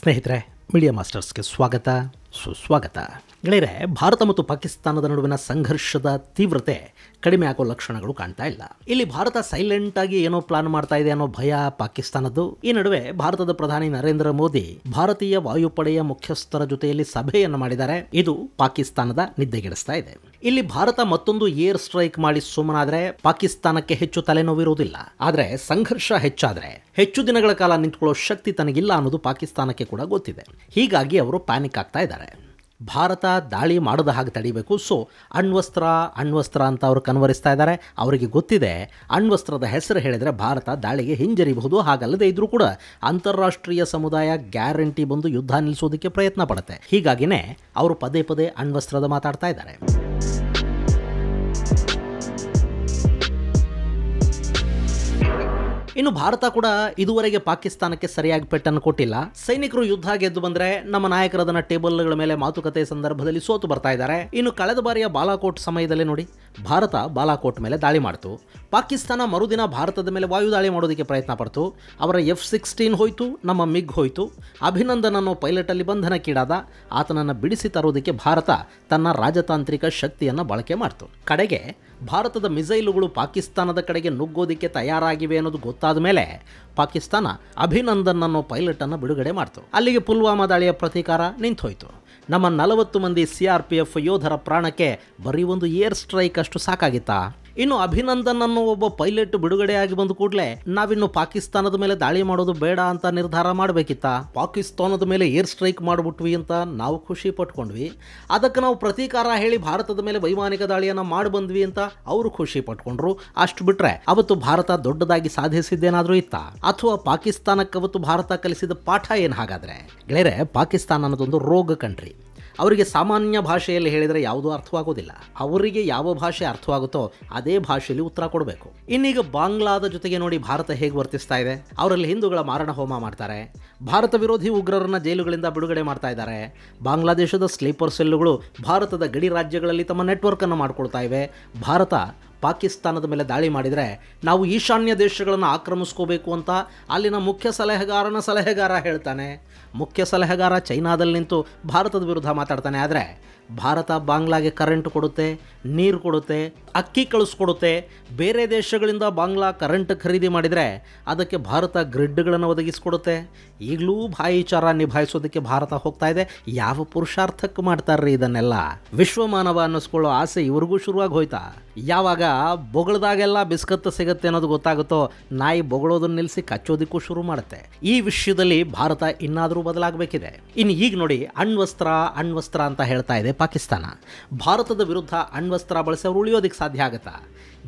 ಸ್ನೇಹಿತರೆ, ಮೀಡಿಯಾ ಮಾಸ್ಟರ್ಸ್ಗೆ ಸ್ವಾಗತ ಸುಸ್ವಾಗತ. ಗೆಳೆಯರೆ, ಭಾರತ ಮತ್ತು ಪಾಕಿಸ್ತಾನದ ನಡುವಿನ ಸಂಘರ್ಷದ ತೀವ್ರತೆ ಕಡಿಮೆ ಆಗೋ ಲಕ್ಷಣಗಳು ಕಾಣ್ತಾ ಇಲ್ಲ. ಇಲ್ಲಿ ಭಾರತ ಸೈಲೆಂಟ್ ಆಗಿ ಏನೋ ಪ್ಲಾನ್ ಮಾಡ್ತಾ ಇದೆ ಅನ್ನೋ ಭಯ ಪಾಕಿಸ್ತಾನದ್ದು. ಈ ನಡುವೆ ಭಾರತದ ಪ್ರಧಾನಿ ನರೇಂದ್ರ ಮೋದಿ ಭಾರತೀಯ ವಾಯುಪಡೆಯ ಮುಖ್ಯಸ್ಥರ ಜೊತೆಯಲ್ಲಿ ಸಭೆಯನ್ನು ಮಾಡಿದ್ದಾರೆ. ಇದು ಪಾಕಿಸ್ತಾನದ ನಿದ್ದೆಗೆಡಿಸ್ತಾ ಇದೆ. ಇಲ್ಲಿ ಭಾರತ ಮತ್ತೊಂದು ಏರ್ ಸ್ಟ್ರೈಕ್ ಮಾಡಿ ಸುಮ್ಮನಾದ್ರೆ ಪಾಕಿಸ್ತಾನಕ್ಕೆ ಹೆಚ್ಚು ತಲೆನೋವಿರುವುದಿಲ್ಲ. ಆದ್ರೆ ಸಂಘರ್ಷ ಹೆಚ್ಚಾದ್ರೆ ಹೆಚ್ಚು ದಿನಗಳ ಕಾಲ ನಿಂತ್ಕೊಳ್ಳೋ ಶಕ್ತಿ ತನಗಿಲ್ಲ ಅನ್ನೋದು ಪಾಕಿಸ್ತಾನಕ್ಕೆ ಕೂಡ ಗೊತ್ತಿದೆ. ಹೀಗಾಗಿ ಅವರು ಪ್ಯಾನಿಕ್ ಆಗ್ತಾ ಇದ್ದಾರೆ. ಭಾರತ ದಾಳಿ ಮಾಡದ ಹಾಗೆ ತಡಿಬೇಕು. ಸೊ ಅಣ್ವಸ್ತ್ರ ಅಂತ ಅವರು ಕನ್ವರಿಸ್ತಾ ಇದ್ದಾರೆ. ಅವರಿಗೆ ಗೊತ್ತಿದೆ ಅಣ್ವಸ್ತ್ರದ ಹೆಸರು ಹೇಳಿದರೆ ಭಾರತ ದಾಳಿಗೆ ಹಿಂಜರಿಬಹುದು. ಹಾಗಲ್ಲದೆ ಇದ್ರೂ ಕೂಡ ಅಂತಾರಾಷ್ಟ್ರೀಯ ಸಮುದಾಯ ಗ್ಯಾರಂಟಿ ಬಂದು ಯುದ್ಧ ನಿಲ್ಲಿಸೋದಕ್ಕೆ ಪ್ರಯತ್ನ ಪಡುತ್ತೆ. ಹೀಗಾಗಿನೇ ಅವರು ಪದೇ ಪದೇ ಅಣ್ವಸ್ತ್ರದ ಮಾತಾಡ್ತಾ ಇದ್ದಾರೆ. ಇನ್ನು ಭಾರತ ಕೂಡ ಇದುವರೆಗೆ ಪಾಕಿಸ್ತಾನಕ್ಕೆ ಸರಿಯಾಗಿ ಪೆಟ್ಟನ್ನು ಕೊಟ್ಟಿಲ್ಲ. ಸೈನಿಕರು ಯುದ್ಧ ಗೆದ್ದು ಬಂದ್ರೆ ನಮ್ಮ ನಾಯಕರದನ್ನ ಟೇಬಲ್ಗಳ ಮೇಲೆ ಮಾತುಕತೆ ಸಂದರ್ಭದಲ್ಲಿ ಸೋತು ಬರ್ತಾ ಇದ್ದಾರೆ. ಇನ್ನು ಕಳೆದ ಬಾರಿಯ ಬಾಲಾಕೋಟ್ ಸಮಯದಲ್ಲಿ ನೋಡಿ, ಭಾರತ ಬಾಲಾಕೋಟ್ ಮೇಲೆ ದಾಳಿ ಮಾಡಿತು. ಪಾಕಿಸ್ತಾನ ಮರುದಿನ ಭಾರತದ ಮೇಲೆ ವಾಯು ದಾಳಿ ಮಾಡೋದಕ್ಕೆ ಪ್ರಯತ್ನ ಪಡ್ತು. ಅವರ F-16 ಹೋಯಿತು, ನಮ್ಮ ಮಿಗ್ ಹೋಯಿತು. ಅಭಿನಂದನ್ ಅನ್ನೋ ಪೈಲಟಲ್ಲಿ ಬಂಧನಕ್ಕೀಡಾದ. ಆತನನ್ನು ಬಿಡಿಸಿ ತರೋದಕ್ಕೆ ಭಾರತ ತನ್ನ ರಾಜತಾಂತ್ರಿಕ ಶಕ್ತಿಯನ್ನು ಬಳಕೆ ಮಾಡ್ತು. ಕಡೆಗೆ ಭಾರತದ ಮಿಸೈಲುಗಳು ಪಾಕಿಸ್ತಾನದ ಕಡೆಗೆ ನುಗ್ಗೋದಕ್ಕೆ ತಯಾರಾಗಿವೆ ಅನ್ನೋದು ಗೊತ್ತಾದ ಮೇಲೆ ಪಾಕಿಸ್ತಾನ ಅಭಿನಂದನ್ ಅನ್ನೋ ಪೈಲಟನ್ನು ಬಿಡುಗಡೆ ಮಾಡ್ತು. ಅಲ್ಲಿಗೆ ಪುಲ್ವಾಮಾ ದಾಳಿಯ ಪ್ರತೀಕಾರ ನಿಂತೋಯ್ತು. ನಮ್ಮ 40 ಮಂದಿ CRPF ಯೋಧರ ಪ್ರಾಣಕ್ಕೆ ಬರೀ ಒಂದು ಏರ್ ಸ್ಟ್ರೈಕ್ ಅಷ್ಟು ಸಾಕಾಗಿತ್ತಾ? ಇನ್ನು ಅಭಿನಂದನ್ ಅನ್ನೋ ಒಬ್ಬ ಪೈಲಟ್ ಬಿಡುಗಡೆಯಾಗಿ ಬಂದ ಕೂಡಲೇ ನಾವಿನ್ನು ಪಾಕಿಸ್ತಾನದ ಮೇಲೆ ದಾಳಿ ಮಾಡೋದು ಬೇಡ ಅಂತ ನಿರ್ಧಾರ ಮಾಡಬೇಕಿತ್ತಾ? ಪಾಕಿಸ್ತಾನದ ಮೇಲೆ ಏರ್ ಸ್ಟ್ರೈಕ್ ಮಾಡಿಬಿಟ್ವಿ ಅಂತ ನಾವು ಖುಷಿ ಪಟ್ಕೊಂಡ್ವಿ. ಅದಕ್ಕೆ ನಾವು ಪ್ರತೀಕಾರ ಹೇಳಿ ಭಾರತದ ಮೇಲೆ ವೈಮಾನಿಕ ದಾಳಿಯನ್ನು ಮಾಡಿ ಬಂದ್ವಿ ಅಂತ ಅವರು ಖುಷಿ ಪಟ್ಕೊಂಡ್ರು. ಅಷ್ಟು ಬಿಟ್ರೆ ಅವತ್ತು ಭಾರತ ದೊಡ್ಡದಾಗಿ ಸಾಧಿಸಿದ್ದೇನಾದರೂ ಇತ್ತಾ? ಅಥವಾ ಪಾಕಿಸ್ತಾನಕ್ಕೆ ಅವತ್ತು ಭಾರತ ಕಲಿಸಿದ ಪಾಠ ಏನು ಹಾಗಾದ್ರೆ? ಗೆಳೆಯರೆ, ಪಾಕಿಸ್ತಾನ ಅನ್ನೋದೊಂದು ರೋಗ ಕಂಟ್ರಿ. ಅವರಿಗೆ ಸಾಮಾನ್ಯ ಭಾಷೆಯಲ್ಲಿ ಹೇಳಿದರೆ ಯಾವುದೂ ಅರ್ಥವಾಗೋದಿಲ್ಲ. ಅವರಿಗೆ ಯಾವ ಭಾಷೆ ಅರ್ಥವಾಗುತ್ತೋ ಅದೇ ಭಾಷೆಯಲ್ಲಿ ಉತ್ತರ ಕೊಡಬೇಕು. ಇನ್ನೀಗ ಬಾಂಗ್ಲಾದ ಜೊತೆಗೆ ನೋಡಿ ಭಾರತ ಹೇಗೆ ವರ್ತಿಸ್ತಾ ಇದೆ. ಅವರಲ್ಲಿ ಹಿಂದೂಗಳ ಮಾರಣ ಹೋಮ ಮಾಡ್ತಾರೆ. ಭಾರತ ವಿರೋಧಿ ಉಗ್ರರನ್ನ ಜೈಲುಗಳಿಂದ ಬಿಡುಗಡೆ ಮಾಡ್ತಾ ಇದ್ದಾರೆ. ಬಾಂಗ್ಲಾದೇಶದ ಸ್ಲೀಪರ್ ಸೆಲ್ಲುಗಳು ಭಾರತದ ಗಡಿ ರಾಜ್ಯಗಳಲ್ಲಿ ತಮ್ಮ ನೆಟ್ವರ್ಕನ್ನು ಮಾಡ್ಕೊಳ್ತಾ ಇವೆ. ಭಾರತ ಪಾಕಿಸ್ತಾನದ ಮೇಲೆ ದಾಳಿ ಮಾಡಿದರೆ ನಾವು ಈಶಾನ್ಯ ದೇಶಗಳನ್ನು ಆಕ್ರಮಿಸ್ಕೋಬೇಕು ಅಂತ ಅಲ್ಲಿನ ಮುಖ್ಯ ಸಲಹೆಗಾರ ಹೇಳ್ತಾನೆ. ಮುಖ್ಯ ಸಲಹೆಗಾರ ಚೈನಾದಲ್ಲಿ ನಿಂತು ಭಾರತದ ವಿರುದ್ಧ ಮಾತಾಡ್ತಾನೆ. ಆದರೆ ಭಾರತ ಬಾಂಗ್ಲಾಗೆ ಕರೆಂಟ್ ಕೊಡುತ್ತೆ, ನೀರು ಕೊಡುತ್ತೆ, ಅಕ್ಕಿ ಕಳಿಸ್ಕೊಡುತ್ತೆ. ಬೇರೆ ದೇಶಗಳಿಂದ ಬಾಂಗ್ಲಾ ಕರೆಂಟ್ ಖರೀದಿ ಮಾಡಿದರೆ ಅದಕ್ಕೆ ಭಾರತ ಗ್ರಿಡ್ಗಳನ್ನು ಒದಗಿಸ್ಕೊಡುತ್ತೆ. ಈಗಲೂ ಭಾಯಿಚಾರ ನಿಭಾಯಿಸೋದಕ್ಕೆ ಭಾರತ ಹೋಗ್ತಾ ಇದೆ. ಯಾವ ಪುರುಷಾರ್ಥಕ್ಕೆ ಮಾಡ್ತಾರ್ರಿ ಇದನ್ನೆಲ್ಲ? ವಿಶ್ವಮಾನವ ಅನ್ನಿಸ್ಕೊಳ್ಳೋ ಆಸೆ ಇವ್ರಿಗೂ ಶುರುವಾಗಿ ಹೋಯ್ತಾ? ಯಾವಾಗ ಬೊಗಳದಾಗೆಲ್ಲ ಬಿಸ್ಕತ್ತು ಸಿಗುತ್ತೆ ಅನ್ನೋದು ಗೊತ್ತಾಗುತ್ತೋ, ನಾಯಿ ಬೊಗಳೋದನ್ನ ನಿಲ್ಲಿಸಿ ಕಚ್ಚೋದಕ್ಕೂ ಶುರು ಮಾಡುತ್ತೆ. ಈ ವಿಷಯದಲ್ಲಿ ಭಾರತ ಇನ್ನಾದರೂ ಬದಲಾಗಬೇಕಿದೆ. ಇನ್ನು ಈಗ ನೋಡಿ, ಅಣ್ವಸ್ತ್ರ ಅಂತ ಹೇಳ್ತಾ ಇದೆ ಪಾಕಿಸ್ತಾನ. ಭಾರತದ ವಿರುದ್ಧ ಅಣ್ವಸ್ತ್ರ ಬಳಸಿ ಅವರು ಉಳಿಯೋದಕ್ಕೆ ಸಾಧ್ಯ ಆಗುತ್ತಾ?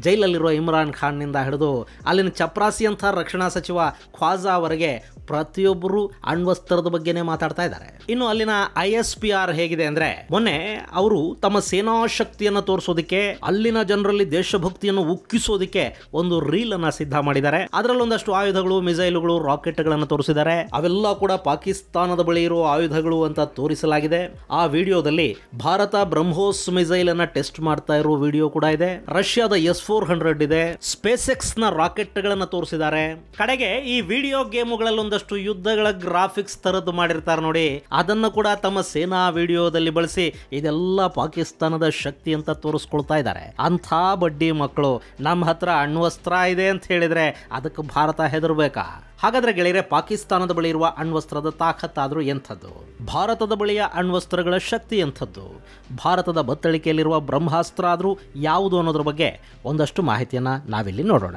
ಜೈಲಲ್ಲಿರುವ ಇಮ್ರಾನ್ ಖಾನ್ನಿಂದ ಹಿಡಿದು ಅಲ್ಲಿನ ಚಪ್ರಾಸಿ ಅಂತ ರಕ್ಷಣಾ ಸಚಿವ ಖ್ವಾಜಾ ಅವರೆಗೆ ಪ್ರತಿಯೊಬ್ಬರು ಅಣ್ವಸ್ತ್ರದ ಬಗ್ಗೆನೇ ಮಾತಾಡ್ತಾ ಇದ್ದಾರೆ. ಇನ್ನು ಅಲ್ಲಿನ ISPR ಹೇಗಿದೆ ಅಂದ್ರೆ, ಮೊನ್ನೆ ಅವರು ತಮ್ಮ ಸೇನಾ ಶಕ್ತಿಯನ್ನು ತೋರಿಸೋದಕ್ಕೆ, ಅಲ್ಲಿನ ಜನರಲ್ಲಿ ದೇಶಭಕ್ತಿಯನ್ನು ಉಕ್ಕಿಸೋದಕ್ಕೆ ಒಂದು ರೀಲ್ ಅನ್ನ ಸಿದ್ಧ ಮಾಡಿದ್ದಾರೆ. ಅದರಲ್ಲೊಂದಷ್ಟು ಆಯುಧಗಳು, ಮಿಸೈಲುಗಳು, ರಾಕೆಟ್ಗಳನ್ನು ತೋರಿಸಿದ್ದಾರೆ. ಅವೆಲ್ಲ ಕೂಡ ಪಾಕಿಸ್ತಾನದ ಬಳಿ ಇರುವ ಆಯುಧಗಳು ಅಂತ ತೋರಿಸಲಾಗಿದೆ. ಆ ವಿಡಿಯೋದಲ್ಲಿ ಭಾರತ ಬ್ರಹ್ಮೋಸ್ ಮಿಸೈಲ್ ಅನ್ನ ಟೆಸ್ಟ್ ಮಾಡ್ತಾ ಇರೋ ವಿಡಿಯೋ ಕೂಡ ಇದೆ. ರಷ್ಯಾದ S-400 ಇದೆ. SpaceX ನ ರಾಕೆಟ್ ಗಳನ್ನ ತೋರಿಸಿದ್ದಾರೆ. ಕಡೆಗೆ ಈ ವಿಡಿಯೋ ಗೇಮುಗಳಲ್ಲಿ ಒಂದಷ್ಟು ಯುದ್ಧಗಳ ಗ್ರಾಫಿಕ್ಸ್ ತರದ್ದು ಮಾಡಿರ್ತಾರೆ ನೋಡಿ, ಅದನ್ನು ಕೂಡ ತಮ್ಮ ಸೇನಾ ವಿಡಿಯೋದಲ್ಲಿ ಬಳಸಿ ಇದೆಲ್ಲ ಪಾಕಿಸ್ತಾನದ ಶಕ್ತಿ ಅಂತ ತೋರಿಸ್ಕೊಳ್ತಾ ಇದ್ದಾರೆ. ಅಂಥ ಬಡ್ಡಿ ಮಕ್ಕಳು ನಮ್ಮ ಹತ್ರ ಅಣ್ವಸ್ತ್ರ ಇದೆ ಅಂತ ಹೇಳಿದ್ರೆ ಅದಕ್ಕೆ ಭಾರತ ಹೆದರ್ಬೇಕಾ? ಹಾಗಾದ್ರೆ ಗೆಳೆಯರೆ, ಪಾಕಿಸ್ತಾನದ ಬಳಿ ಇರುವ ಅಣ್ವಸ್ತ್ರದ ತಾಕತ್ತಾದ್ರೂ ಎಂಥದ್ದು? ಭಾರತದ ಬಳಿಯ ಅಣ್ವಸ್ತ್ರಗಳ ಶಕ್ತಿ ಎಂಥದ್ದು? ಭಾರತದ ಬತ್ತಳಿಕೆಯಲ್ಲಿರುವ ಬ್ರಹ್ಮಾಸ್ತ್ರ ಆದರೂ ಯಾವುದು ಅನ್ನೋದ್ರ ಬಗ್ಗೆ ಒಂದಷ್ಟು ಮಾಹಿತಿಯನ್ನು ನಾವಿಲ್ಲಿ ನೋಡೋಣ.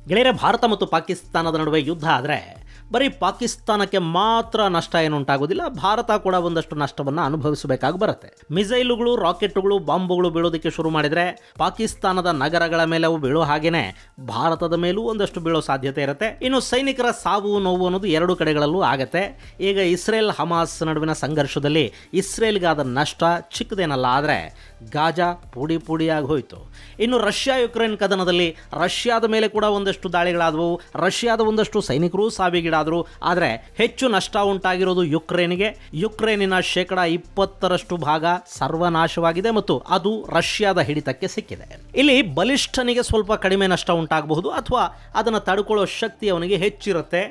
ಗೆಳೆಯರೆ, ಭಾರತ ಮತ್ತು ಪಾಕಿಸ್ತಾನದ ನಡುವೆ ಯುದ್ಧ ಆದರೆ ಬರೀ ಪಾಕಿಸ್ತಾನಕ್ಕೆ ಮಾತ್ರ ನಷ್ಟ ಏನುಂಟಾಗೋದಿಲ್ಲ, ಭಾರತ ಕೂಡ ಒಂದಷ್ಟು ನಷ್ಟವನ್ನು ಅನುಭವಿಸಬೇಕಾಗಿ ಬರುತ್ತೆ. ಮಿಸೈಲುಗಳು, ರಾಕೆಟ್ಗಳು, ಬಾಂಬುಗಳು ಬೀಳೋದಕ್ಕೆ ಶುರು ಮಾಡಿದರೆ ಪಾಕಿಸ್ತಾನದ ನಗರಗಳ ಮೇಲೆ ಅವು ಬೀಳೋ ಹಾಗೇನೆ ಭಾರತದ ಮೇಲೂ ಒಂದಷ್ಟು ಬೀಳೋ ಸಾಧ್ಯತೆ ಇರುತ್ತೆ. ಇನ್ನು ಸೈನಿಕರ ಸಾವು ನೋವು ಅನ್ನೋದು ಎರಡು ಕಡೆಗಳಲ್ಲೂ ಆಗತ್ತೆ. ಈಗ ಇಸ್ರೇಲ್ ಹಮಾಸ್ ನಡುವಿನ ಸಂಘರ್ಷದಲ್ಲಿ ಇಸ್ರೇಲ್ಗಾದ ನಷ್ಟ ಚಿಕ್ಕದೇನಲ್ಲ, ಆದರೆ ಗಾಜಾ ಪುಡಿಯಾಗಿ ಹೋಯಿತು. ಇನ್ನು ರಷ್ಯಾ ಯುಕ್ರೇನ್ ಕದನದಲ್ಲಿ ರಷ್ಯಾದ ಮೇಲೆ ಕೂಡ ಒಂದಷ್ಟು ದಾಳಿಗಳಾದವು. ರಷ್ಯಾದ ಒಂದಷ್ಟು ಸೈನಿಕರು ಸಾವಿಗೀಡಾದರು. ಆದರೂ ಆದರೆ ಹೆಚ್ಚು ನಷ್ಟ ಉಂಟಾಗಿರೋದು ಯುಕ್ರೇನಿನ 20% ಭಾಗ ಸರ್ವನಾಶವಾಗಿದೆ ಮತ್ತು ಅದು ರಷ್ಯಾದ ಹಿಡಿತಕ್ಕೆ ಸಿಕ್ಕಿದೆ. ಇಲ್ಲಿ ಬಲಿಷ್ಠನಿಗೆ ಸ್ವಲ್ಪ ಕಡಿಮೆ ನಷ್ಟ ಉಂಟಾಗಬಹುದು ಅಥವಾ ಅದನ್ನು ತಡ್ಕೊಳ್ಳೋ ಶಕ್ತಿ ಅವನಿಗೆ ಹೆಚ್ಚಿರುತ್ತೆ,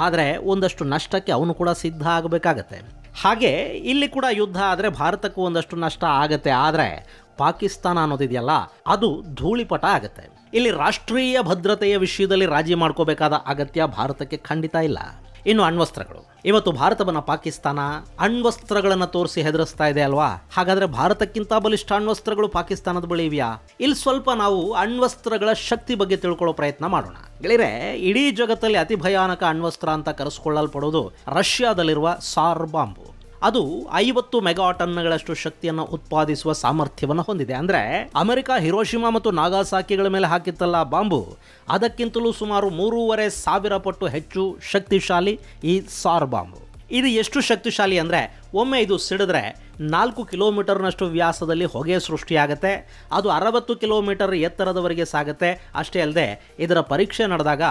ಆದರೆ ಒಂದಷ್ಟು ನಷ್ಟಕ್ಕೆ ಅವನು ಕೂಡ ಸಿದ್ಧ ಆಗಬೇಕಾಗತ್ತೆ. ಹಾಗೆ ಇಲ್ಲಿ ಕೂಡ ಯುದ್ಧ ಆದರೆ ಭಾರತಕ್ಕೂ ಒಂದಷ್ಟು ನಷ್ಟ ಆಗತ್ತೆ, ಆದರೆ ಪಾಕಿಸ್ತಾನ ಅನ್ನೋದಿದೆಯಲ್ಲ ಅದು ಧೂಳಿಪಟ ಆಗುತ್ತೆ. ಇಲ್ಲಿ ರಾಷ್ಟ್ರೀಯ ಭದ್ರತೆಯ ವಿಷಯದಲ್ಲಿ ರಾಜಿ ಮಾಡ್ಕೋಬೇಕಾದ ಅಗತ್ಯ ಭಾರತಕ್ಕೆ ಖಂಡಿತ ಇಲ್ಲ. ಇನ್ನು ಅಣ್ವಸ್ತ್ರಗಳು, ಇವತ್ತು ಭಾರತವನ್ನು ಪಾಕಿಸ್ತಾನ ಅಣ್ವಸ್ತ್ರಗಳನ್ನು ತೋರಿಸಿ ಹೆದರಿಸ್ತಾ ಇದೆ ಅಲ್ವಾ? ಹಾಗಾದರೆ ಭಾರತಕ್ಕಿಂತ ಬಲಿಷ್ಠ ಅಣ್ವಸ್ತ್ರಗಳು ಪಾಕಿಸ್ತಾನದ ಬಳಿ ಇವೆಯಾ? ಇಲ್ಲಿ ಸ್ವಲ್ಪ ನಾವು ಅಣ್ವಸ್ತ್ರಗಳ ಶಕ್ತಿ ಬಗ್ಗೆ ತಿಳ್ಕೊಳ್ಳೋ ಪ್ರಯತ್ನ ಮಾಡೋಣ. ಗೆಳೆಯರೆ, ಇಡೀ ಜಗತ್ತಲ್ಲಿ ಅತಿ ಭಯಾನಕ ಅಣ್ವಸ್ತ್ರ ಅಂತ ಕರೆಸಿಕೊಳ್ಳಲ್ಪಡೋದು ರಷ್ಯಾದಲ್ಲಿರುವ ಸಾರ್ ಬಾಂಬು. ಅದು 50 ಮೆಗಾಟನ್ಗಳಷ್ಟು ಶಕ್ತಿಯನ್ನು ಉತ್ಪಾದಿಸುವ ಸಾಮರ್ಥ್ಯವನ್ನು ಹೊಂದಿದೆ. ಅಂದರೆ ಅಮೆರಿಕ ಹಿರೋಶಿಮಾ ಮತ್ತು ನಾಗಾಸಾಕಿಗಳ ಮೇಲೆ ಹಾಕಿತ್ತಲ್ಲ ಬಾಂಬು, ಅದಕ್ಕಿಂತಲೂ ಸುಮಾರು 3,500 ಪಟ್ಟು ಹೆಚ್ಚು ಶಕ್ತಿಶಾಲಿ ಈ ಸಾರ್ ಬಾಂಬು. ಇದು ಎಷ್ಟು ಶಕ್ತಿಶಾಲಿ ಅಂದರೆ ಒಮ್ಮೆ ಇದು ಸಿಡಿದ್ರೆ 4 ಕಿಲೋಮೀಟರ್ನಷ್ಟು ವ್ಯಾಸದಲ್ಲಿ ಹೊಗೆ ಸೃಷ್ಟಿಯಾಗುತ್ತೆ. ಅದು 60 ಕಿಲೋಮೀಟರ್ ಎತ್ತರದವರೆಗೆ ಸಾಗುತ್ತೆ. ಅಷ್ಟೇ ಅಲ್ಲದೆ ಇದರ ಪರೀಕ್ಷೆ ನಡೆದಾಗ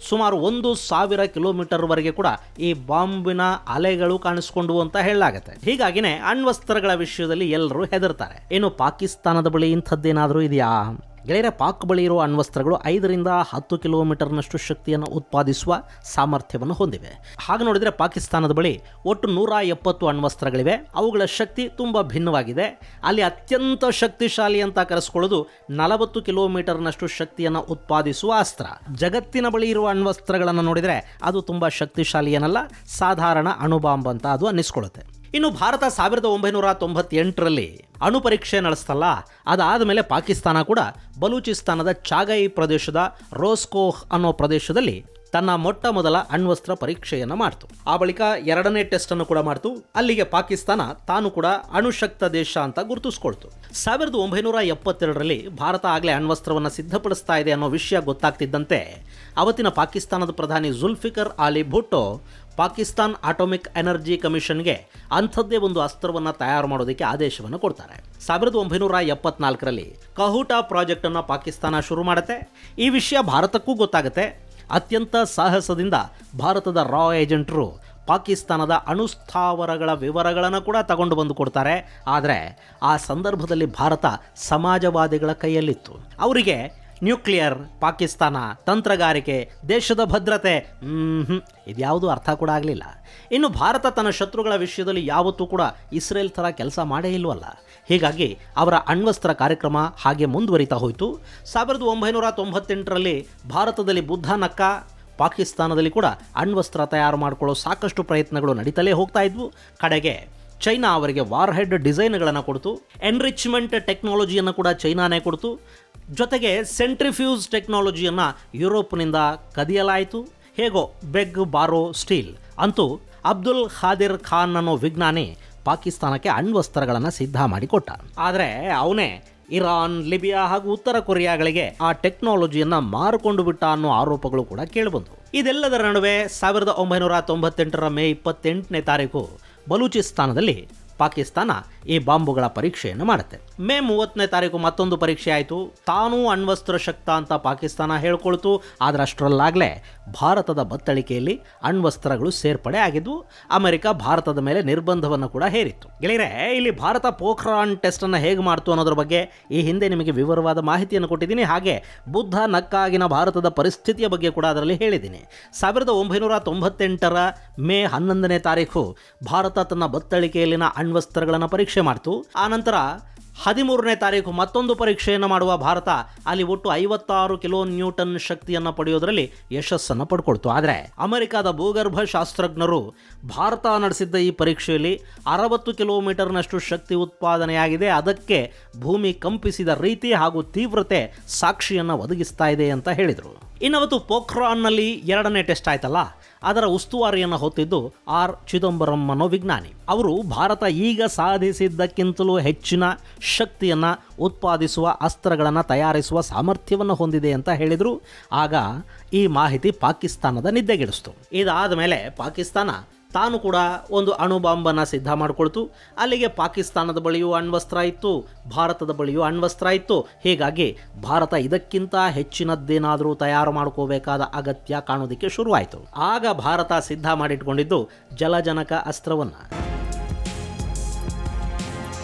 ಸುಮಾರು 1,000 ಕಿಲೋಮೀಟರ್ವರೆಗೆ ಕೂಡ ಈ ಬಾಂಬಿನ ಅಲೆಗಳು ಕಾಣಿಸ್ಕೊಂಡು ಅಂತ ಹೇಳಲಾಗುತ್ತೆ. ಹೀಗಾಗಿನೇ ಅಣ್ವಸ್ತ್ರಗಳ ವಿಷಯದಲ್ಲಿ ಎಲ್ಲರೂ ಹೆದರ್ತಾರೆ. ಇನ್ನು ಪಾಕಿಸ್ತಾನದ ಬಳಿ ಇಂಥದ್ದೇನಾದರೂ ಇದೆಯಾ? ಗೆಳೆಯರೆ, ಪಾಕ್ ಬಳಿ ಇರುವ ಅಣ್ವಸ್ತ್ರಗಳು 5ರಿಂದ 10 ಕಿಲೋಮೀಟರ್ನಷ್ಟು ಶಕ್ತಿಯನ್ನು ಉತ್ಪಾದಿಸುವ ಸಾಮರ್ಥ್ಯವನ್ನು ಹೊಂದಿವೆ. ಹಾಗೆ ನೋಡಿದರೆ ಪಾಕಿಸ್ತಾನದ ಬಳಿ ಒಟ್ಟು 170 ಅಣ್ವಸ್ತ್ರಗಳಿವೆ. ಅವುಗಳ ಶಕ್ತಿ ತುಂಬ ಭಿನ್ನವಾಗಿದೆ. ಅಲ್ಲಿ ಅತ್ಯಂತ ಶಕ್ತಿಶಾಲಿ ಅಂತ ಕರೆಸ್ಕೊಳ್ಳೋದು 40 ಕಿಲೋಮೀಟರ್ನಷ್ಟು ಶಕ್ತಿಯನ್ನು ಉತ್ಪಾದಿಸುವ ಅಸ್ತ್ರ. ಜಗತ್ತಿನ ಬಳಿ ಇರುವ ಅಣ್ವಸ್ತ್ರಗಳನ್ನು ನೋಡಿದರೆ ಅದು ತುಂಬ ಶಕ್ತಿಶಾಲಿ ಏನಲ್ಲ, ಸಾಧಾರಣ ಅಣುಬಾಂಬ್ ಅಂತ ಅದು ಅನ್ನಿಸ್ಕೊಳ್ಳುತ್ತೆ. ಇನ್ನು ಭಾರತ 1998ರಲ್ಲಿ ಅಣು ಪರೀಕ್ಷೆ ನಡೆಸ್ತಲ್ಲ, ಅದಾದ ಮೇಲೆ ಪಾಕಿಸ್ತಾನ ಕೂಡ ಬಲೂಚಿಸ್ತಾನದ ಚಾಗೈ ಪ್ರದೇಶದ ರೋಸ್ಕೋಹ್ ಅನ್ನೋ ಪ್ರದೇಶದಲ್ಲಿ ತನ್ನ ಮೊಟ್ಟ ಮೊದಲ ಅಣ್ವಸ್ತ್ರ ಪರೀಕ್ಷೆಯನ್ನು ಮಾಡ್ತು. ಆ ಬಳಿಕ 2ನೇ ಟೆಸ್ಟನ್ನು ಕೂಡ ಮಾಡ್ತು. ಅಲ್ಲಿಗೆ ಪಾಕಿಸ್ತಾನ ತಾನು ಕೂಡ ಅಣುಶಕ್ತ ದೇಶ ಅಂತ ಗುರುತಿಸ್ಕೊಳ್ತು. 1972ರಲ್ಲಿ ಭಾರತ ಆಗಲೇ ಅಣ್ವಸ್ತ್ರವನ್ನು ಸಿದ್ಧಪಡಿಸ್ತಾ ಇದೆ ಅನ್ನೋ ವಿಷಯ ಗೊತ್ತಾಗ್ತಿದ್ದಂತೆ ಅವತ್ತಿನ ಪಾಕಿಸ್ತಾನದ ಪ್ರಧಾನಿ ಜುಲ್ಫಿಕರ್ ಅಲಿ ಭುಟ್ಟೋ ಪಾಕಿಸ್ತಾನ್ ಅಟೋಮಿಕ್ ಎನರ್ಜಿ ಕಮಿಷನ್ಗೆ ಅಂಥದ್ದೇ ಒಂದು ಅಸ್ತ್ರವನ್ನು ತಯಾರು ಮಾಡೋದಕ್ಕೆ ಆದೇಶವನ್ನು ಕೊಡ್ತಾರೆ. 1974ರಲ್ಲಿ ಕಹೂಟಾ ಪ್ರಾಜೆಕ್ಟ್ ಅನ್ನು ಪಾಕಿಸ್ತಾನ ಶುರು ಮಾಡುತ್ತೆ. ಈ ವಿಷಯ ಭಾರತಕ್ಕೂ ಗೊತ್ತಾಗುತ್ತೆ. ಅತ್ಯಂತ ಸಾಹಸದಿಂದ ಭಾರತದ ರಾ ಏಜೆಂಟರು ಪಾಕಿಸ್ತಾನದ ಅಣುಸ್ಥಾವರಗಳ ವಿವರಗಳನ್ನು ಕೂಡ ತಗೊಂಡು ಬಂದು ಕೊಡ್ತಾರೆ. ಆದರೆ ಆ ಸಂದರ್ಭದಲ್ಲಿ ಭಾರತ ಸಮಾಜವಾದಿಗಳ ಕೈಯಲ್ಲಿತ್ತು. ಅವರಿಗೆ ನ್ಯೂಕ್ಲಿಯರ್, ಪಾಕಿಸ್ತಾನ, ತಂತ್ರಗಾರಿಕೆ, ದೇಶದ ಭದ್ರತೆ ಇದ್ಯಾವುದೂ ಅರ್ಥ ಕೂಡ ಆಗಲಿಲ್ಲ. ಇನ್ನು ಭಾರತ ತನ್ನ ಶತ್ರುಗಳ ವಿಷಯದಲ್ಲಿ ಯಾವತ್ತೂ ಕೂಡ ಇಸ್ರೇಲ್ ಥರ ಕೆಲಸ ಮಾಡೇ ಇಲ್ವಲ್ಲ. ಹೀಗಾಗಿ ಅವರ ಅಣ್ವಸ್ತ್ರ ಕಾರ್ಯಕ್ರಮ ಹಾಗೆ ಮುಂದುವರಿತಾ ಹೋಯಿತು. 1998ರಲ್ಲಿ ಭಾರತದಲ್ಲಿ ಬುದ್ಧ ನಕ್ಕ, ಪಾಕಿಸ್ತಾನದಲ್ಲಿ ಕೂಡ ಅಣ್ವಸ್ತ್ರ ತಯಾರು ಮಾಡಿಕೊಳ್ಳೋ ಸಾಕಷ್ಟು ಪ್ರಯತ್ನಗಳು ನಡೀತಲೇ ಹೋಗ್ತಾ ಇದ್ವು. ಕಡೆಗೆ ಚೈನಾ ಅವರಿಗೆ ವಾರ್ ಹೆಡ್ ಡಿಸೈನ್ಗಳನ್ನು ಕೊಡ್ತು. ಎನ್ರಿಚ್ಮೆಂಟ್ ಟೆಕ್ನಾಲಜಿಯನ್ನು ಕೂಡ ಚೈನಾನೇ ಕೊಡ್ತು. ಜೊತೆಗೆ ಸೆಂಟ್ರಿಫ್ಯೂಸ್ ಟೆಕ್ನಾಲಜಿಯನ್ನು ಯುರೋಪ್ನಿಂದ ಕದಿಯಲಾಯಿತು. ಹೇಗೋ ಬೆಗ್ ಬಾರೋ ಸ್ಟೀಲ್ ಅಂತೂ ಅಬ್ದುಲ್ ಖಾದಿರ್ ಖಾನ್ ಅನ್ನೋ ವಿಜ್ಞಾನಿ ಪಾಕಿಸ್ತಾನಕ್ಕೆ ಅಣ್ವಸ್ತ್ರಗಳನ್ನು ಸಿದ್ಧ ಮಾಡಿಕೊಟ್ಟ. ಆದರೆ ಅವನೇ ಇರಾನ್, ಲಿಬಿಯಾ ಹಾಗೂ ಉತ್ತರ ಕೊರಿಯಾಗಳಿಗೆ ಆ ಟೆಕ್ನಾಲಜಿಯನ್ನು ಮಾರಿಕೊಂಡು ಬಿಟ್ಟ ಅನ್ನೋ ಆರೋಪಗಳು ಕೂಡ ಕೇಳಿಬಂತು. ಇದೆಲ್ಲದರ ನಡುವೆ 1998ರ ಮೇ 28ನೇ ತಾರೀಕು ಬಲೂಚಿಸ್ತಾನದಲ್ಲಿ ಪಾಕಿಸ್ತಾನ ಈ ಬಾಂಬುಗಳ ಪರೀಕ್ಷೆಯನ್ನು ಮಾಡುತ್ತೆ. ಮೇ 30ನೇ ತಾರೀಕು ಮತ್ತೊಂದು ಪರೀಕ್ಷೆ ಆಯಿತು. ತಾನೂ ಅಣ್ವಸ್ತ್ರ ಶಕ್ತ ಅಂತ ಪಾಕಿಸ್ತಾನ ಹೇಳ್ಕೊಳ್ತು. ಆದರೆ ಅಷ್ಟರಲ್ಲಾಗಲೇ ಭಾರತದ ಬತ್ತಳಿಕೆಯಲ್ಲಿ ಅಣ್ವಸ್ತ್ರಗಳು ಸೇರ್ಪಡೆ ಆಗಿದ್ವು. ಅಮೆರಿಕ ಭಾರತದ ಮೇಲೆ ನಿರ್ಬಂಧವನ್ನು ಕೂಡ ಹೇರಿತ್ತು. ಗೆಳೆಯರೆ, ಇಲ್ಲಿ ಭಾರತ ಪೋಖ್ರಾನ್ ಟೆಸ್ಟನ್ನು ಹೇಗೆ ಮಾಡ್ತು ಅನ್ನೋದ್ರ ಬಗ್ಗೆ ಈ ಹಿಂದೆ ನಿಮಗೆ ವಿವರವಾದ ಮಾಹಿತಿಯನ್ನು ಕೊಟ್ಟಿದ್ದೀನಿ. ಹಾಗೆ ಬುದ್ಧ ನಕ್ಕಾಗಿನ ಭಾರತದ ಪರಿಸ್ಥಿತಿಯ ಬಗ್ಗೆ ಕೂಡ ಅದರಲ್ಲಿ ಹೇಳಿದ್ದೀನಿ. 1998ರ ಮೇ 11ನೇ ತಾರೀಕು ಭಾರತ ತನ್ನ ಬತ್ತಳಿಕೆಯಲ್ಲಿನ ಅಣ್ವಸ್ತ್ರಗಳನ್ನು ಪರೀಕ್ಷೆ ಮಾಡ್ತು. ಆನಂತರ 13ನೇ ತಾರೀಕು ಮತ್ತೊಂದು ಪರೀಕ್ಷೆಯನ್ನು ಮಾಡುವ ಭಾರತ ಅಲ್ಲಿ ಒಟ್ಟು 56 ಕಿಲೋ ನ್ಯೂಟನ್ ಶಕ್ತಿಯನ್ನು ಪಡೆಯೋದರಲ್ಲಿ ಯಶಸ್ಸನ್ನು ಪಡ್ಕೊಳ್ತು. ಆದರೆ ಅಮೆರಿಕದ ಭೂಗರ್ಭ ಶಾಸ್ತ್ರಜ್ಞರು ಭಾರತ ನಡೆಸಿದ್ದ ಈ ಪರೀಕ್ಷೆಯಲ್ಲಿ 60 ಕಿಲೋಮೀಟರ್ನಷ್ಟು ಶಕ್ತಿ ಉತ್ಪಾದನೆಯಾಗಿದೆ, ಅದಕ್ಕೆ ಭೂಮಿ ಕಂಪಿಸಿದ ರೀತಿ ಹಾಗೂ ತೀವ್ರತೆ ಸಾಕ್ಷಿಯನ್ನು ಒದಗಿಸ್ತಾ ಇದೆ ಅಂತ ಹೇಳಿದರು. ಇನ್ನವತ್ತು ಪೋಖ್ರಾನ್ನಲ್ಲಿ 2ನೇ ಟೆಸ್ಟ್ ಆಯ್ತಲ್ಲ, ಅದರ ಉಸ್ತುವಾರಿಯನ್ನು ಹೊತ್ತಿದ್ದು ಆರ್ ಚಿದಂಬರಂ ಅನ್ನೋ ವಿಜ್ಞಾನಿ. ಅವರು ಭಾರತ ಈಗ ಸಾಧಿಸಿದ್ದಕ್ಕಿಂತಲೂ ಹೆಚ್ಚಿನ ಶಕ್ತಿಯನ್ನು ಉತ್ಪಾದಿಸುವ ಅಸ್ತ್ರಗಳನ್ನು ತಯಾರಿಸುವ ಸಾಮರ್ಥ್ಯವನ್ನು ಹೊಂದಿದೆ ಅಂತ ಹೇಳಿದರು. ಆಗ ಈ ಮಾಹಿತಿ ಪಾಕಿಸ್ತಾನದ ನಿದ್ದೆಗೆಡಿಸ್ತು. ಇದಾದ ಮೇಲೆ ಪಾಕಿಸ್ತಾನ ತಾನು ಕೂಡ ಒಂದು ಅಣು ಬಾಂಬನ್ನು ಸಿದ್ಧ ಮಾಡಿಕೊಳ್ತು. ಅಲ್ಲಿಗೆ ಪಾಕಿಸ್ತಾನದ ಬಳಿಯೂ ಅಣ್ವಸ್ತ್ರ ಇತ್ತು, ಭಾರತದ ಬಳಿಯೂ ಅಣ್ವಸ್ತ್ರ ಇತ್ತು. ಹೀಗಾಗಿ ಭಾರತ ಇದಕ್ಕಿಂತ ಹೆಚ್ಚಿನದ್ದೇನಾದರೂ ತಯಾರು ಮಾಡ್ಕೋಬೇಕಾದ ಅಗತ್ಯ ಕಾಣೋದಕ್ಕೆ ಶುರುವಾಯಿತು. ಆಗ ಭಾರತ ಸಿದ್ಧ ಮಾಡಿಟ್ಕೊಂಡಿದ್ದು ಜಲಜನಕ ಅಸ್ತ್ರವನ್ನು.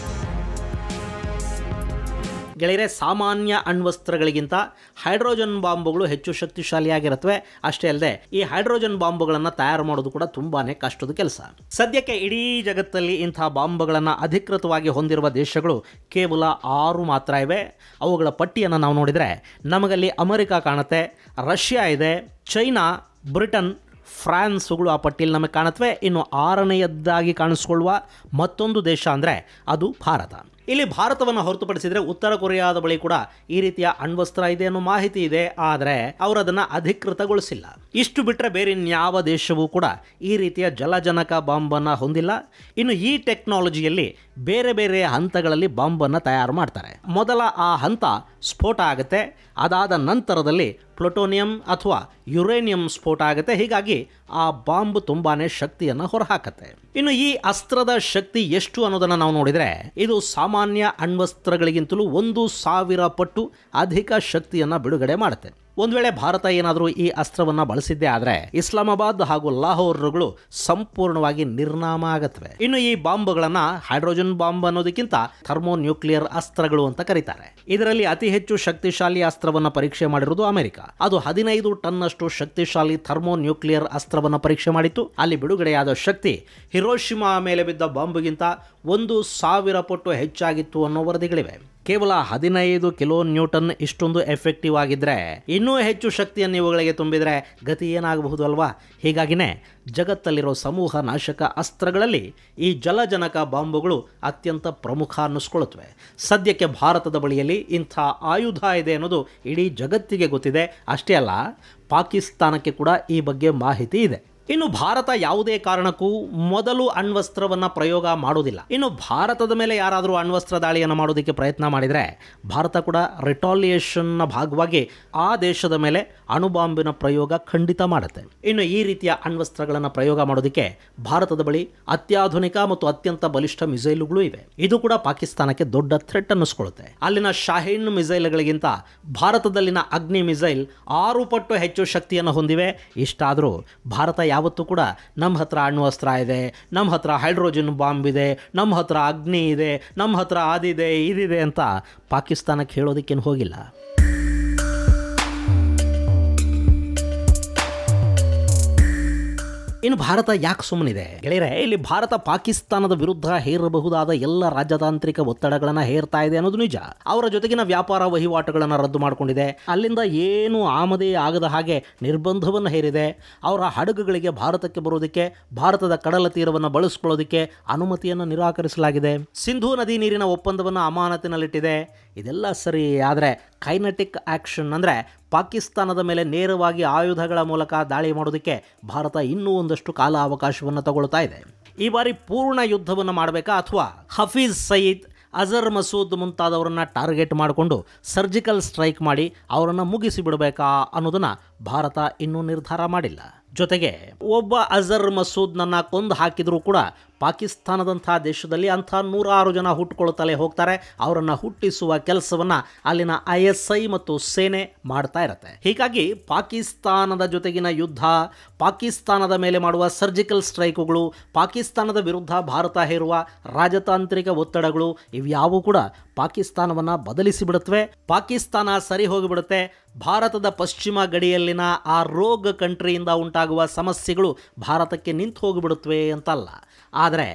ಗೆಳೆಯರೆ, ಸಾಮಾನ್ಯ ಅಣ್ವಸ್ತ್ರಗಳಿಗಿಂತ ಹೈಡ್ರೋಜನ್ ಬಾಂಬುಗಳು ಹೆಚ್ಚು ಶಕ್ತಿಶಾಲಿಯಾಗಿರುತ್ತವೆ. ಅಷ್ಟೇ ಅಲ್ಲದೆ ಈ ಹೈಡ್ರೋಜನ್ ಬಾಂಬುಗಳನ್ನು ತಯಾರು ಮಾಡೋದು ಕೂಡ ತುಂಬಾನೇ ಕಷ್ಟದ ಕೆಲಸ. ಸದ್ಯಕ್ಕೆ ಇಡೀ ಜಗತ್ತಲ್ಲಿ ಇಂಥ ಬಾಂಬುಗಳನ್ನು ಅಧಿಕೃತವಾಗಿ ಹೊಂದಿರುವ ದೇಶಗಳು ಕೇವಲ 6 ಮಾತ್ರ ಇವೆ. ಅವುಗಳ ಪಟ್ಟಿಯನ್ನು ನಾವು ನೋಡಿದರೆ ನಮಗಲ್ಲಿ ಅಮೆರಿಕ ಕಾಣುತ್ತೆ, ರಷ್ಯಾ ಇದೆ, ಚೈನಾ, ಬ್ರಿಟನ್, ಫ್ರಾನ್ಸ್ಗಳು ಆ ಪಟ್ಟಿಯಲ್ಲಿ ನಮಗೆ ಕಾಣುತ್ತವೆ. ಇನ್ನು 6ನೇಯದ್ದಾಗಿ ಕಾಣಿಸ್ಕೊಳ್ಳುವ ಮತ್ತೊಂದು ದೇಶ ಅಂದರೆ ಅದು ಭಾರತ. ಇಲ್ಲಿ ಭಾರತವನ್ನು ಹೊರತುಪಡಿಸಿದರೆ ಉತ್ತರ ಕೊರಿಯಾದ ಬಳಿ ಕೂಡ ಈ ರೀತಿಯ ಅಣ್ವಸ್ತ್ರ ಇದೆ ಅನ್ನೋ ಮಾಹಿತಿ ಇದೆ, ಆದರೆ ಅವರು ಅದನ್ನು ಅಧಿಕೃತಗೊಳಿಸಿಲ್ಲ. ಇಷ್ಟು ಬಿಟ್ಟರೆ ಬೇರೆ ಇನ್ಯಾವ ದೇಶವೂ ಕೂಡ ಈ ರೀತಿಯ ಜಲಜನಕ ಬಾಂಬನ್ನು ಹೊಂದಿಲ್ಲ. ಇನ್ನು ಈ ಟೆಕ್ನಾಲಜಿಯಲ್ಲಿ ಬೇರೆ ಬೇರೆ ಹಂತಗಳಲ್ಲಿ ಬಾಂಬನ್ನು ತಯಾರು ಮಾಡ್ತಾರೆ. ಮೊದಲ ಆ ಹಂತ ಸ್ಫೋಟ ಆಗುತ್ತೆ, ಅದಾದ ನಂತರದಲ್ಲಿ ಪ್ಲುಟೋನಿಯಂ ಅಥವಾ ಯುರೇನಿಯಂ ಸ್ಫೋಟ ಆಗುತ್ತೆ. ಹೀಗಾಗಿ ಆ ಬಾಂಬ್ ತುಂಬಾನೇ ಶಕ್ತಿಯನ್ನು ಹೊರಹಾಕತ್ತೆ. ಇನ್ನು ಈ ಅಸ್ತ್ರದ ಶಕ್ತಿ ಎಷ್ಟು ಅನ್ನೋದನ್ನು ನಾವು ನೋಡಿದರೆ ಇದು ಸಾಮಾನ್ಯ ಅಣ್ವಸ್ತ್ರಗಳಿಗಿಂತಲೂ 1000 ಪಟ್ಟು ಅಧಿಕ ಶಕ್ತಿಯನ್ನು ಬಿಡುಗಡೆ ಮಾಡುತ್ತೆ. ಒಂದು ವೇಳೆ ಭಾರತ ಏನಾದರೂ ಈ ಅಸ್ತ್ರವನ್ನು ಬಳಸಿದ್ದೇ ಆದರೆ ಇಸ್ಲಾಮಾಬಾದ್ ಹಾಗೂ ಲಾಹೋರ್ಗಳು ಸಂಪೂರ್ಣವಾಗಿ ನಿರ್ನಾಮ ಆಗತ್ವೆ. ಇನ್ನು ಈ ಬಾಂಬ್ಗಳನ್ನು ಹೈಡ್ರೋಜನ್ ಬಾಂಬ್ ಅನ್ನೋದಕ್ಕಿಂತ ಥರ್ಮೋನ್ಯೂಕ್ಲಿಯರ್ ಅಸ್ತ್ರಗಳು ಅಂತ ಕರೀತಾರೆ. ಇದರಲ್ಲಿ ಅತಿ ಹೆಚ್ಚು ಶಕ್ತಿಶಾಲಿ ಅಸ್ತ್ರವನ್ನು ಪರೀಕ್ಷೆ ಮಾಡಿರುವುದು ಅಮೆರಿಕ. ಅದು 15 ಟನ್ನಷ್ಟು ಶಕ್ತಿಶಾಲಿ ಥರ್ಮೋನ್ಯೂಕ್ಲಿಯರ್ ಅಸ್ತ್ರವನ್ನು ಪರೀಕ್ಷೆ ಮಾಡಿತ್ತು. ಅಲ್ಲಿ ಬಿಡುಗಡೆಯಾದ ಶಕ್ತಿ ಹಿರೋಶಿಮಾ ಮೇಲೆ ಬಿದ್ದ ಬಾಂಬ್ಗಿಂತ 1000 ಪಟ್ಟು ಹೆಚ್ಚಾಗಿತ್ತು ಅನ್ನೋ ವರದಿಗಳಿವೆ. ಕೇವಲ 15 ಕಿಲೋ ನ್ಯೂಟನ್ ಇಷ್ಟೊಂದು ಎಫೆಕ್ಟಿವ್ ಆಗಿದ್ರೆ ಇನ್ನೂ ಹೆಚ್ಚು ಶಕ್ತಿಯನ್ನು ಇವುಗಳಿಗೆ ತುಂಬಿದರೆ ಗತಿ ಏನಾಗಬಹುದು ಅಲ್ವಾ? ಹೀಗಾಗಿನೇ ಜಗತ್ತಲ್ಲಿರೋ ಸಮೂಹ ನಾಶಕ ಅಸ್ತ್ರಗಳಲ್ಲಿ ಈ ಜಲಜನಕ ಬಾಂಬುಗಳು ಅತ್ಯಂತ ಪ್ರಮುಖ ಅನ್ನಿಸ್ಕೊಳ್ಳುತ್ತವೆ. ಸದ್ಯಕ್ಕೆ ಭಾರತದ ಬಳಿಯಲ್ಲಿ ಇಂಥ ಆಯುಧ ಇದೆ ಅನ್ನೋದು ಇಡೀ ಜಗತ್ತಿಗೆ ಗೊತ್ತಿದೆ. ಅಷ್ಟೇ ಅಲ್ಲ, ಪಾಕಿಸ್ತಾನಕ್ಕೆ ಕೂಡ ಈ ಬಗ್ಗೆ ಮಾಹಿತಿ ಇದೆ. ಇನ್ನು ಭಾರತ ಯಾವುದೇ ಕಾರಣಕ್ಕೂ ಮೊದಲು ಅಣ್ವಸ್ತ್ರವನ್ನು ಪ್ರಯೋಗ ಮಾಡೋದಿಲ್ಲ. ಇನ್ನು ಭಾರತದ ಮೇಲೆ ಯಾರಾದರೂ ಅಣ್ವಸ್ತ್ರ ದಾಳಿಯನ್ನು ಮಾಡೋದಕ್ಕೆ ಪ್ರಯತ್ನ ಮಾಡಿದರೆ ಭಾರತ ಕೂಡ ರಿಟಾಲಿಯೇಷನ್ನ ಭಾಗವಾಗಿ ಆ ದೇಶದ ಮೇಲೆ ಅಣುಬಾಂಬಿನ ಪ್ರಯೋಗ ಖಂಡಿತ ಮಾಡುತ್ತೆ. ಇನ್ನು ಈ ರೀತಿಯ ಅಣ್ವಸ್ತ್ರಗಳನ್ನು ಪ್ರಯೋಗ ಮಾಡೋದಕ್ಕೆ ಭಾರತದ ಬಳಿ ಅತ್ಯಾಧುನಿಕ ಮತ್ತು ಅತ್ಯಂತ ಬಲಿಷ್ಠ ಮಿಸೈಲುಗಳು ಇವೆ. ಇದು ಕೂಡ ಪಾಕಿಸ್ತಾನಕ್ಕೆ ದೊಡ್ಡ ಥ್ರೆಟ್ ಅನ್ನಿಸ್ಕೊಳ್ಳುತ್ತೆ. ಅಲ್ಲಿನ ಶಾಹೀನ್ ಮಿಸೈಲ್ಗಳಿಗಿಂತ ಭಾರತದಲ್ಲಿನ ಅಗ್ನಿ ಮಿಸೈಲ್ 6 ಪಟ್ಟು ಹೆಚ್ಚು ಶಕ್ತಿಯನ್ನು ಹೊಂದಿವೆ. ಇಷ್ಟಾದರೂ ಭಾರತ ಯಾವತ್ತೂ ಕೂಡ ನಮ್ಮ ಹತ್ರ ಅಣ್ವಸ್ತ್ರ ಇದೆ, ನಮ್ಮ ಹತ್ರ ಹೈಡ್ರೋಜನ್ ಬಾಂಬ್ ಇದೆ, ನಮ್ಮ ಹತ್ರ ಅಗ್ನಿ ಇದೆ, ನಮ್ಮ ಹತ್ರ ಅದಿದೆ ಇದಿದೆ ಅಂತ ಪಾಕಿಸ್ತಾನಕ್ಕೆ ಹೇಳೋದಕ್ಕೇನು ಹೋಗಿಲ್ಲ. ಇನ್ನು ಭಾರತ ಯಾಕೆ ಸುಮ್ಮನಿದೆ ಗೆಳೆಯರೆ? ಇಲ್ಲಿ ಭಾರತ ಪಾಕಿಸ್ತಾನದ ವಿರುದ್ಧ ಹೇರಬಹುದಾದ ಎಲ್ಲ ರಾಜತಾಂತ್ರಿಕ ಒತ್ತಡಗಳನ್ನು ಹೇರ್ತಾ ಇದೆ ಅನ್ನೋದು ನಿಜ. ಅವರ ಜೊತೆಗಿನ ವ್ಯಾಪಾರ ವಹಿವಾಟುಗಳನ್ನು ರದ್ದು ಮಾಡಿಕೊಂಡಿದೆ. ಅಲ್ಲಿಂದ ಏನು ಆಮದೇ ಆಗದ ಹಾಗೆ ನಿರ್ಬಂಧವನ್ನು ಹೇರಿದೆ. ಅವರ ಹಡಗುಗಳಿಗೆ ಭಾರತಕ್ಕೆ ಬರೋದಕ್ಕೆ, ಭಾರತದ ಕಡಲ ತೀರವನ್ನು ಬಳಸ್ಕೊಳ್ಳೋದಕ್ಕೆ ಅನುಮತಿಯನ್ನು ನಿರಾಕರಿಸಲಾಗಿದೆ. ಸಿಂಧೂ ನದಿ ನೀರಿನ ಒಪ್ಪಂದವನ್ನು ಅಮಾನತಿನಲ್ಲಿಟ್ಟಿದೆ. ಇದೆಲ್ಲ ಸರಿ, ಆದರೆ ಕೈನೆಟಿಕ್ ಆಕ್ಷನ್ ಅಂದರೆ ಪಾಕಿಸ್ತಾನದ ಮೇಲೆ ನೇರವಾಗಿ ಆಯುಧಗಳ ಮೂಲಕ ದಾಳಿ ಮಾಡೋದಕ್ಕೆ ಭಾರತ ಇನ್ನೂ ಒಂದಷ್ಟು ಕಾಲ ಅವಕಾಶವನ್ನು ತಗೊಳ್ತಾ ಇದೆ. ಈ ಬಾರಿ ಪೂರ್ಣ ಯುದ್ಧವನ್ನು ಮಾಡಬೇಕಾ ಅಥವಾ ಹಫೀಜ್ ಸಯೀದ್, ಅಜರ್ ಮಸೂದ್ ಮುಂತಾದವರನ್ನು ಟಾರ್ಗೆಟ್ ಮಾಡಿಕೊಂಡು ಸರ್ಜಿಕಲ್ ಸ್ಟ್ರೈಕ್ ಮಾಡಿ ಅವರನ್ನು ಮುಗಿಸಿ ಬಿಡಬೇಕಾ ಅನ್ನೋದನ್ನು ಭಾರತ ಇನ್ನೂ ನಿರ್ಧಾರ ಮಾಡಿಲ್ಲ. ಜೊತೆಗೆ ಒಬ್ಬ ಅಜರ್ ಮಸೂದ್ನನ್ನು ಕೊಂದು ಹಾಕಿದರೂ ಕೂಡ ಪಾಕಿಸ್ತಾನದಂಥ ದೇಶದಲ್ಲಿ ಅಂಥ 106 ಜನ ಹುಟ್ಟುಕೊಳ್ತಲೇ ಹೋಗ್ತಾರೆ. ಅವರನ್ನು ಹುಟ್ಟಿಸುವ ಕೆಲಸವನ್ನು ಅಲ್ಲಿನ ISI ಮತ್ತು ಸೇನೆ ಮಾಡ್ತಾ ಇರುತ್ತೆ. ಹೀಗಾಗಿ ಪಾಕಿಸ್ತಾನದ ಜೊತೆಗಿನ ಯುದ್ಧ, ಪಾಕಿಸ್ತಾನದ ಮೇಲೆ ಮಾಡುವ ಸರ್ಜಿಕಲ್ ಸ್ಟ್ರೈಕುಗಳು, ಪಾಕಿಸ್ತಾನದ ವಿರುದ್ಧ ಭಾರತ ಹೇರುವ ರಾಜತಾಂತ್ರಿಕ ಒತ್ತಡಗಳು ಇವ್ಯಾವೂ ಕೂಡ ಪಾಕಿಸ್ತಾನವನ್ನು ಬದಲಿಸಿಬಿಡುತ್ತವೆ. ಪಾಕಿಸ್ತಾನ ಸರಿ ಹೋಗಿಬಿಡುತ್ತೆ. ಭಾರತದ ಪಶ್ಚಿಮ ಗಡಿಯಲ್ಲಿನ ಆ ರೋಗ್ ಕಂಟ್ರಿಯಿಂದ ಉಂಟಾಗುವ ಸಮಸ್ಯೆಗಳು ಭಾರತಕ್ಕೆ ನಿಂತು ಹೋಗಿಬಿಡುತ್ತವೆ ಅಂತಲ್ಲ, ಆದರೆ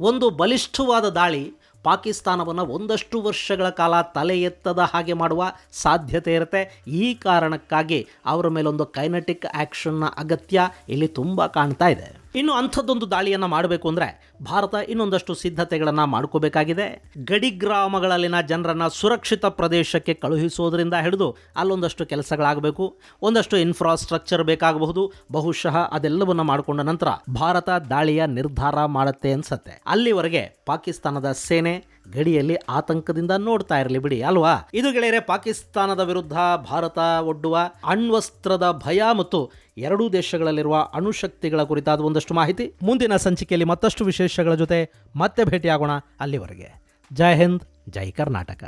ಒಂದು ಬಲಿಷ್ಠವಾದ ದಾಳಿ ಪಾಕಿಸ್ತಾನವನ್ನು ಒಂದಷ್ಟು ವರ್ಷಗಳ ಕಾಲ ತಲೆ ಎತ್ತದ ಹಾಗೆ ಮಾಡುವ ಸಾಧ್ಯತೆ ಇರುತ್ತೆ. ಈ ಕಾರಣಕ್ಕಾಗಿ ಅವರ ಮೇಲೊಂದು ಕೈನೆಟಿಕ್ ಆ್ಯಕ್ಷನ್ನ ಅಗತ್ಯ ಇಲ್ಲಿ ತುಂಬ ಕಾಣ್ತಾ ಇದೆ. ಇನ್ನು ಅಂಥದ್ದೊಂದು ದಾಳಿಯನ್ನು ಮಾಡಬೇಕು ಅಂದರೆ ಭಾರತ ಇನ್ನೊಂದಷ್ಟು ಸಿದ್ಧತೆಗಳನ್ನು ಮಾಡ್ಕೋಬೇಕಾಗಿದೆ. ಗಡಿ ಗ್ರಾಮಗಳಲ್ಲಿನ ಜನರನ್ನು ಸುರಕ್ಷಿತ ಪ್ರದೇಶಕ್ಕೆ ಕಳುಹಿಸೋದ್ರಿಂದ ಹಿಡಿದು ಅಲ್ಲೊಂದಷ್ಟು ಕೆಲಸಗಳಾಗಬೇಕು. ಒಂದಷ್ಟು ಇನ್ಫ್ರಾಸ್ಟ್ರಕ್ಚರ್ ಬೇಕಾಗಬಹುದು. ಬಹುಶಃ ಅದೆಲ್ಲವನ್ನು ಮಾಡಿಕೊಂಡ ನಂತರ ಭಾರತ ದಾಳಿಯ ನಿರ್ಧಾರ ಮಾಡುತ್ತೆ ಅನ್ಸತ್ತೆ. ಅಲ್ಲಿವರೆಗೆ ಪಾಕಿಸ್ತಾನದ ಸೇನೆ ಗಡಿಯಲ್ಲಿ ಆತಂಕದಿಂದ ನೋಡ್ತಾ ಇರಲಿ ಬಿಡಿ ಅಲ್ವಾ. ಇದು ಗೆಳೆಯರೆ ಪಾಕಿಸ್ತಾನದ ವಿರುದ್ಧ ಭಾರತ ಒಡ್ಡುವ ಅಣ್ವಸ್ತ್ರದ ಭಯ ಮತ್ತು ಎರಡೂ ದೇಶಗಳಲ್ಲಿರುವ ಅಣುಶಕ್ತಿಗಳ ಕುರಿತಾದ ಒಂದಷ್ಟು ಮಾಹಿತಿ. ಮುಂದಿನ ಸಂಚಿಕೆಯಲ್ಲಿ ಮತ್ತಷ್ಟು ವಿಶೇಷಗಳ ಜೊತೆ ಮತ್ತೆ ಭೇಟಿಯಾಗೋಣ. ಅಲ್ಲಿವರೆಗೆ ಜೈ ಹಿಂದ್, ಜೈ ಕರ್ನಾಟಕ.